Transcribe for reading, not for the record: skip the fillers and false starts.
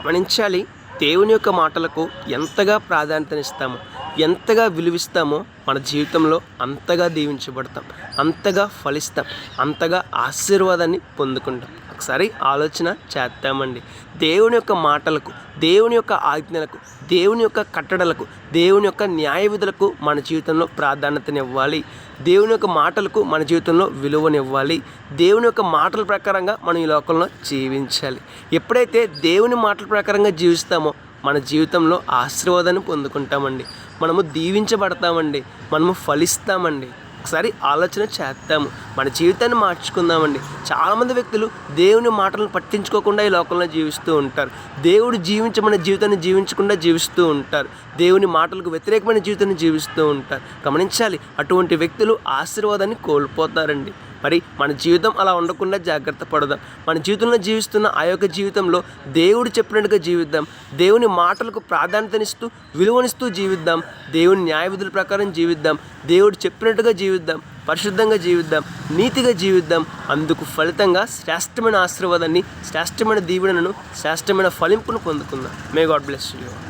గమనించాలి. దేవుని యొక్క మాటలకు ఎంతగా ప్రాధాన్యతనిస్తామో, ఎంతగా విలువిస్తామో మన జీవితంలో అంతగా దీవించబడతాం, అంతగా ఫలిస్తాం, అంతగా ఆశీర్వాదాన్ని పొందుకుంటాం. ఒకసారి ఆలోచన చేద్దామండి. దేవుని యొక్క మాటలకు, దేవుని యొక్క ఆజ్ఞలకు, దేవుని యొక్క కట్టడలకు, దేవుని యొక్క న్యాయ విధులకు మన జీవితంలో ప్రాధాన్యతనివ్వాలి. దేవుని యొక్క మాటలకు మన జీవితంలో విలువనివ్వాలి. దేవుని యొక్క మాటల ప్రకారంగా మనం ఈ లోకంలో జీవించాలి. ఎప్పుడైతే దేవుని మాటల ప్రకారంగా జీవిస్తామో మన జీవితంలో ఆశీర్వాదాన్ని పొందుకుంటామండి. మనము దీవించబడతామండి, మనము ఫలిస్తామండి. ఒకసారి ఆలోచన చేద్దాము, మన జీవితాన్ని మార్చుకుందామండి. చాలామంది వ్యక్తులు దేవుని మాటలను పట్టించుకోకుండా ఈ లోకంలో జీవిస్తూ ఉంటారు. దేవుడు జీవించమన్న జీవితాన్ని జీవించకుండా జీవిస్తూ ఉంటారు. దేవుని మాటలకు వ్యతిరేకమైన జీవితాన్ని జీవిస్తూ ఉంటారు. గమనించాలి, అటువంటి వ్యక్తులు ఆశీర్వాదాన్ని కోల్పోతారండి. మరి మన జీవితం అలా ఉండకుండా జాగ్రత్త పడదాం. మన జీవితంలో జీవిస్తున్న ఆ యొక్క జీవితంలో దేవుడు చెప్పినట్టుగా జీవిద్దాం. దేవుని మాటలకు ప్రాధాన్యతనిస్తూ విలువనిస్తూ జీవిద్దాం. దేవుని న్యాయ విధుల ప్రకారం జీవిద్దాం. దేవుడు చెప్పినట్టుగా జీవిద్దాం. పరిశుద్ధంగా జీవిద్దాం, నీతిగా జీవిద్దాం. అందుకు ఫలితంగా శ్రేష్టమైన ఆశీర్వాదాన్ని, శ్రేష్టమైన దీవెనలను, శ్రేష్టమైన ఫలింపును పొందుకుందాం. May God bless you.